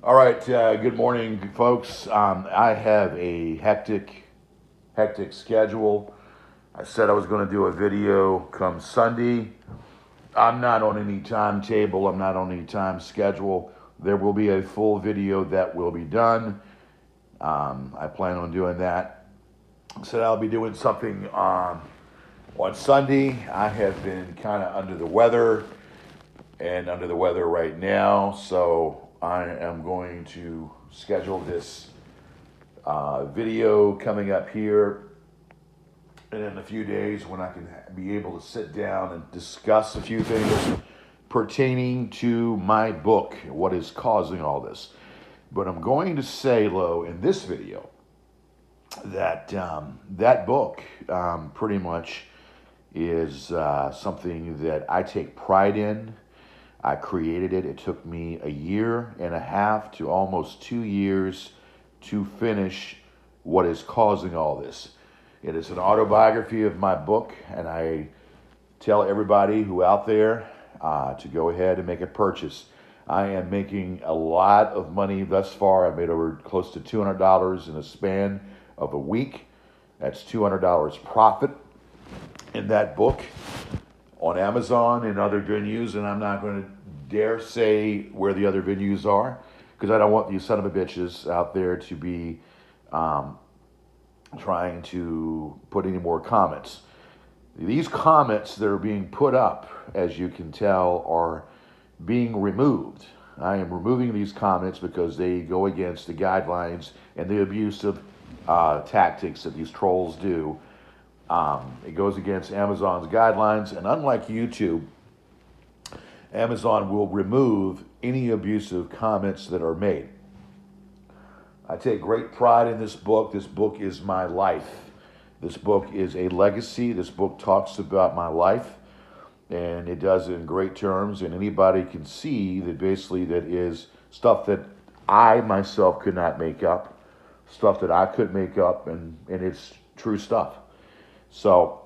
All right, good morning, folks. I have a hectic schedule. I said I was going to do a video come Sunday. I'm not on any timetable. I'm not on any time schedule. There will be a full video that will be done. I plan on doing that. Said I'll be doing something on Sunday. I have been kind of under the weather right now, so I am going to schedule this video coming up here in a few days when I can be able to sit down and discuss a few things pertaining to my book, what is causing all this. But I'm going to say, Lo, in this video, that that book pretty much is something that I take pride in. I created it. It took me a year and a half to almost 2 years to finish what is causing all this. It is an autobiography of my book, and I tell everybody who out there to go ahead and make a purchase. I am making a lot of money thus far. I made over close to $200 in a span of a week. That's $200 profit in that book on Amazon and other venues, and I'm not going to dare say where the other venues are because I don't want these son of a bitches out there to be trying to put any more comments. These comments that are being put up, as you can tell, are being removed. I am removing these comments because they go against the guidelines and the abusive tactics that these trolls do. It goes against Amazon's guidelines, and unlike YouTube, Amazon will remove any abusive comments that are made. I take great pride in this book. This book is my life. This book is a legacy. This book talks about my life, and it does it in great terms, and anybody can see that basically that is stuff that I myself could not make up, stuff that I could make up, and it's true stuff. So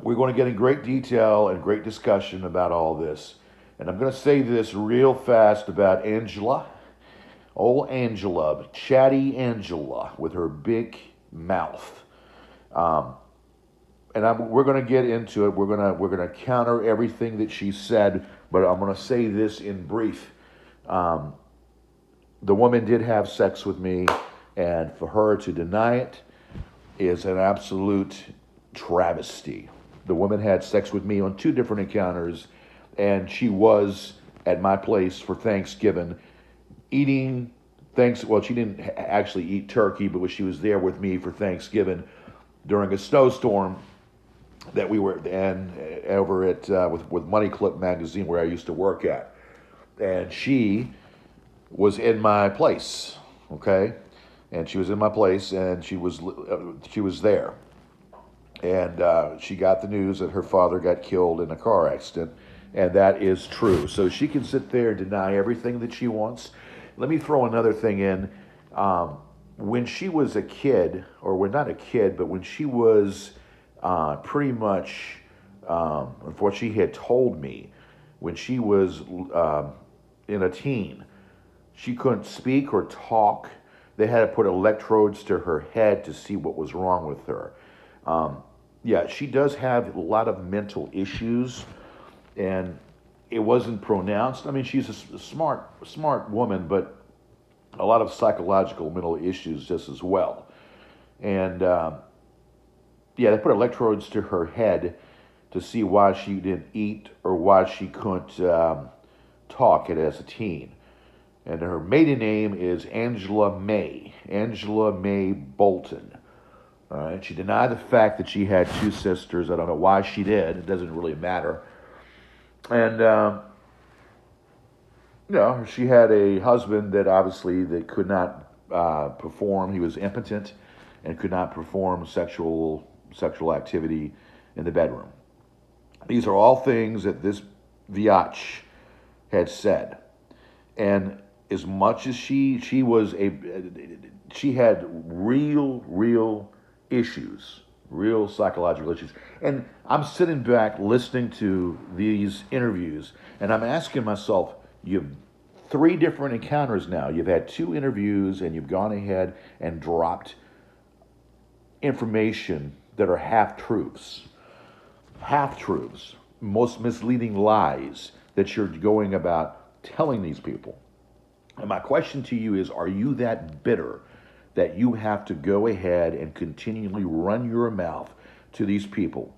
we're going to get in great detail and great discussion about all this. And I'm going to say this real fast about Angela. Old Angela, chatty Angela with her big mouth. We're going to get into it. We're going to counter everything that she said, but I'm going to say this in brief. The woman did have sex with me, and for her to deny it is an absolute travesty. The woman had sex with me on 2 different encounters, and she was at my place for Thanksgiving eating well, she didn't actually eat turkey, but she was there with me for Thanksgiving during a snowstorm that we were in over at with Money Clip magazine where I used to work at, and she was in my place, okay, and she was in my place, and she was there, and she got the news that her father got killed in a car accident, and that is true. So she can sit there and deny everything that she wants. Let me throw another thing in. When she was a kid, or when not a kid, but when she was pretty much, what she had told me, when she was in a teen, she couldn't speak or talk. They had to put electrodes to her head to see what was wrong with her. Yeah, she does have a lot of mental issues, and it wasn't pronounced. I mean, she's a smart woman, but a lot of psychological mental issues just as well. And yeah, they put electrodes to her head to see why she didn't eat or why she couldn't talk it as a teen. And her maiden name is Angela May Bolton. All right. She denied the fact that she had 2 sisters. I don't know why she did. It doesn't really matter. And she had a husband that obviously that could not perform. He was impotent and could not perform sexual activity in the bedroom. These are all things that this Viach had said. And as much as she had real issues, real psychological issues. And I'm sitting back listening to these interviews, and I'm asking myself, you 3 different encounters now. You've had 2 interviews, and you've gone ahead and dropped information that are half truths, most misleading lies that you're going about telling these people. And my question to you is, are you that bitter that you have to go ahead and continually run your mouth to these people?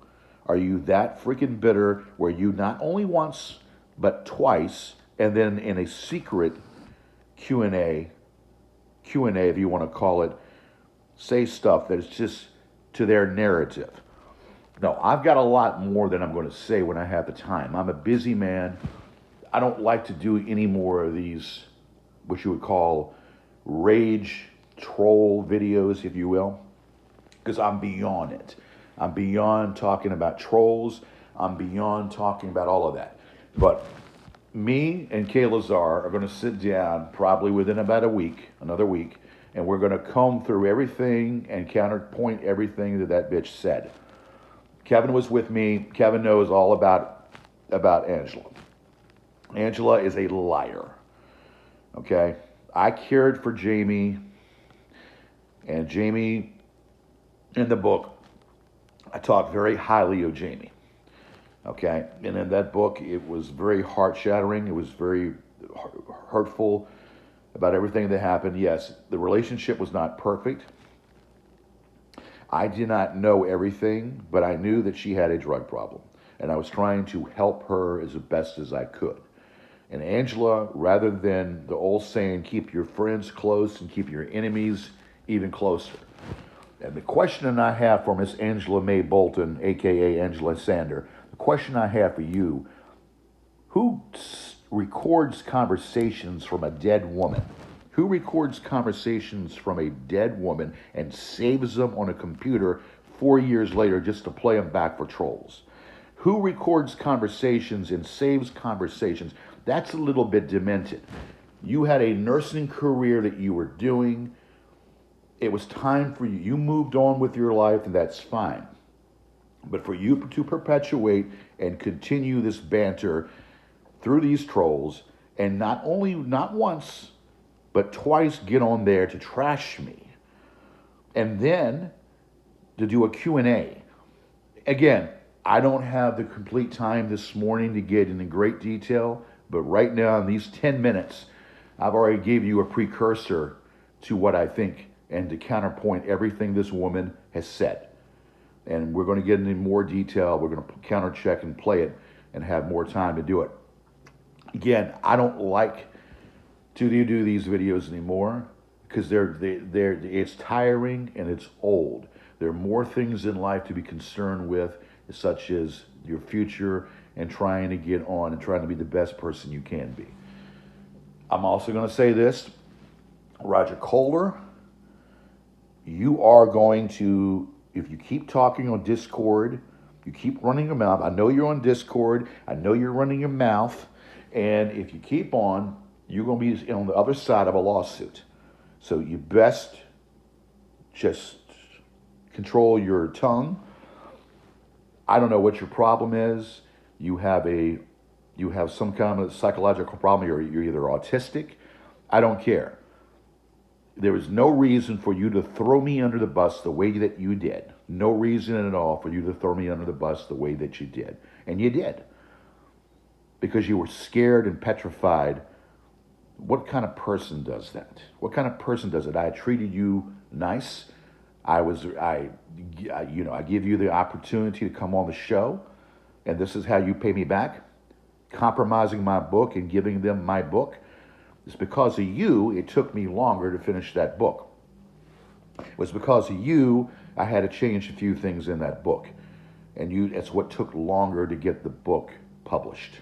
Are you that freaking bitter where you not only once but twice, and then in a secret Q&A if you want to call it, say stuff that is just to their narrative? No, I've got a lot more than I'm going to say when I have the time. I'm a busy man. I don't like to do any more of these, what you would call rage troll videos, if you will, because I'm beyond it. I'm beyond talking about trolls. I'm beyond talking about all of that. But me and Kay Lazar are going to sit down probably within about another week, and we're going to comb through everything and counterpoint everything that bitch said. Kevin was with me. Kevin knows all about Angela. Angela is a liar. Okay? I cared for Jamie, and Jamie, in the book, I talk very highly of Jamie. Okay? And in that book, it was very heart-shattering. It was very hurtful about everything that happened. Yes, the relationship was not perfect. I did not know everything, but I knew that she had a drug problem, and I was trying to help her as best as I could. And Angela, rather than the old saying, keep your friends close and keep your enemies even closer. And the question that I have for Miss Angela May Bolton, a.k.a. Angela Sander, the question I have for you, who records conversations from a dead woman? Who records conversations from a dead woman and saves them on a computer 4 years later just to play them back for trolls? Who records conversations and saves conversations? That's a little bit demented. You had a nursing career that you were doing. It was time for you. You moved on with your life, and that's fine. But for you to perpetuate and continue this banter through these trolls, and not once, but twice get on there to trash me, and then to do a Q&A. Again, I don't have the complete time this morning to get into great detail, but right now in these 10 minutes, I've already gave you a precursor to what I think and to counterpoint everything this woman has said. And we're going to get into more detail. We're going to counter check and play it and have more time to do it. Again, I don't like to do these videos anymore because it's tiring and it's old. There are more things in life to be concerned with, such as your future and trying to get on and trying to be the best person you can be. I'm also going to say this, Roger Kohler, you are going to, if you keep talking on Discord, you keep running your mouth. I know you're on Discord. I know you're running your mouth. And if you keep on, you're going to be on the other side of a lawsuit. So you best just control your tongue. I don't know what your problem is. You have some kind of psychological problem. You're either autistic. I don't care. There is no reason for you to throw me under the bus the way that you did. No reason at all for you to throw me under the bus the way that you did. And you did. Because you were scared and petrified. What kind of person does that? What kind of person does it? I treated you nice. I give you the opportunity to come on the show, and this is how you pay me back. Compromising my book and giving them my book. It's because of you, it took me longer to finish that book. It was because of you, I had to change a few things in that book. And it's what took longer to get the book published.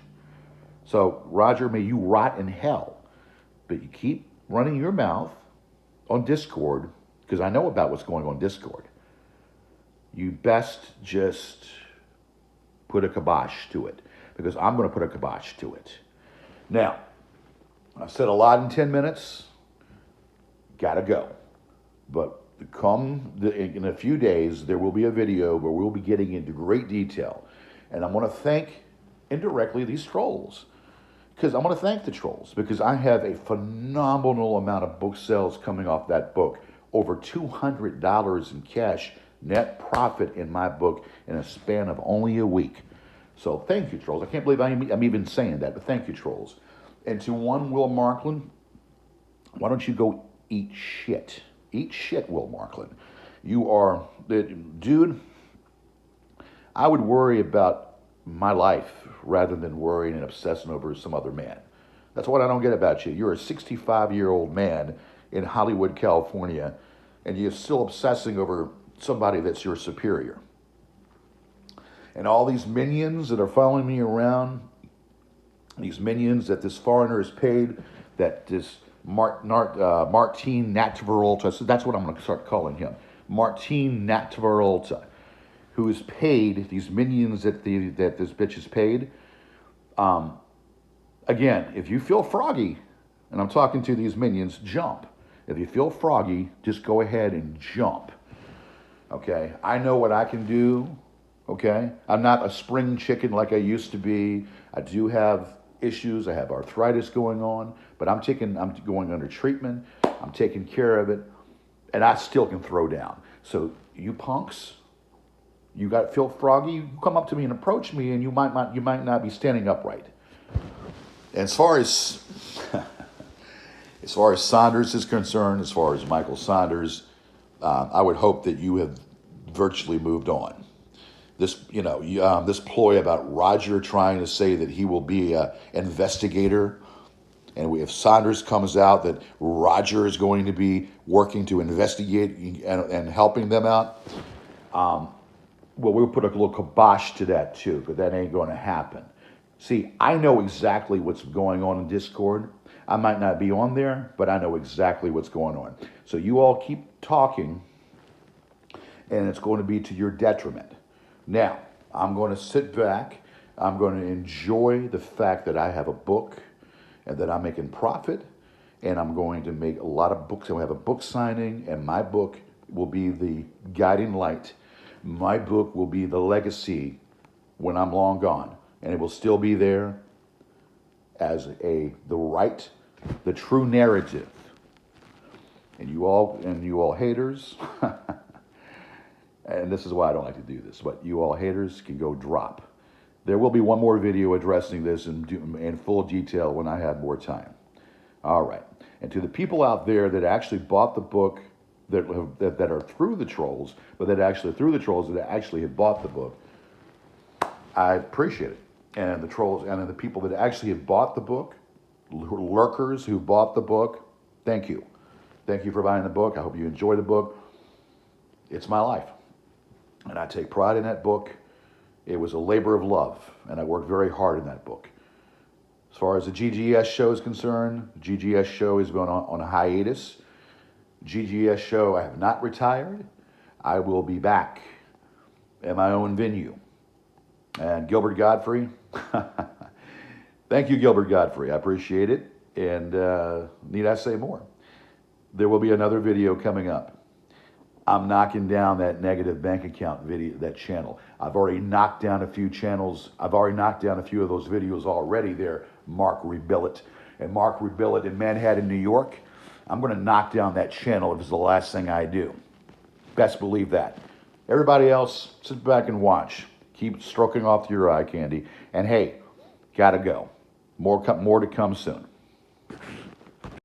So, Roger, may you rot in hell. But you keep running your mouth on Discord, because I know about what's going on Discord. You best just put a kibosh to it, because I'm going to put a kibosh to it. Now, I said a lot in 10 minutes. Gotta go. But in a few days, there will be a video where we'll be getting into great detail. And I want to thank indirectly these trolls. because I want to thank the trolls because I have a phenomenal amount of book sales coming off that book. Over $200 in cash net profit in my book in a span of only a week. So thank you, trolls. I can't believe I'm even saying that, but thank you, trolls. And to one Will Marklin, why don't you go eat shit? Eat shit, Will Marklin. You are, dude, I would worry about my life rather than worrying and obsessing over some other man. That's what I don't get about you. You're a 65-year-old man in Hollywood, California, and you're still obsessing over somebody that's your superior. And all these minions that are following me around, these minions that this foreigner is paid, that this Martin Natvarolta, so that's what I'm going to start calling him, Martin Natvarolta, who is paid, these minions that this bitch is paid. Again, if you feel froggy, and I'm talking to these minions, jump. If you feel froggy, just go ahead and jump. Okay? I know what I can do. Okay? I'm not a spring chicken like I used to be. I do have issues. I have arthritis going on, but I'm going under treatment. I'm taking care of it, and I still can throw down. So you punks, you feel froggy, you come up to me and approach me, and you might not be standing upright. And as far as Saunders is concerned, as far as Michael Saunders, I would hope that you have virtually moved on. This ploy about Roger trying to say that he will be an investigator, and if Saunders comes out that Roger is going to be working to investigate and helping them out, well, we'll put a little kibosh to that too, but that ain't going to happen. See, I know exactly what's going on in Discord. I might not be on there, but I know exactly what's going on. So you all keep talking, and it's going to be to your detriment. Now, I'm going to sit back. I'm going to enjoy the fact that I have a book and that I'm making profit, and I'm going to make a lot of books. I'll have a book signing, and my book will be the guiding light. My book will be the legacy when I'm long gone, and it will still be there as the true narrative. And you all haters, and this is why I don't like to do this, but you all haters can go drop. There will be one more video addressing this in full detail when I have more time. All right. And to the people out there that actually bought the book, that are through the trolls, but that actually have bought the book, I appreciate it. And the trolls and the people that actually have bought the book, lurkers who bought the book, thank you. Thank you for buying the book. I hope you enjoy the book. It's my life. And I take pride in that book. It was a labor of love, and I worked very hard in that book. As far as the GGS show is concerned, the GGS show has been on a hiatus. GGS show, I have not retired. I will be back at my own venue. And Gilbert Godfrey, thank you, Gilbert Godfrey. I appreciate it. And need I say more? There will be another video coming up. I'm knocking down that negative bank account video, that channel. I've already knocked down a few channels. I've already knocked down a few of those videos already there, Mark Rebillet. And Mark Rebillet in Manhattan, New York. I'm going to knock down that channel if it's the last thing I do. Best believe that. Everybody else, sit back and watch. Keep stroking off your eye candy. And hey, gotta go. More to come soon.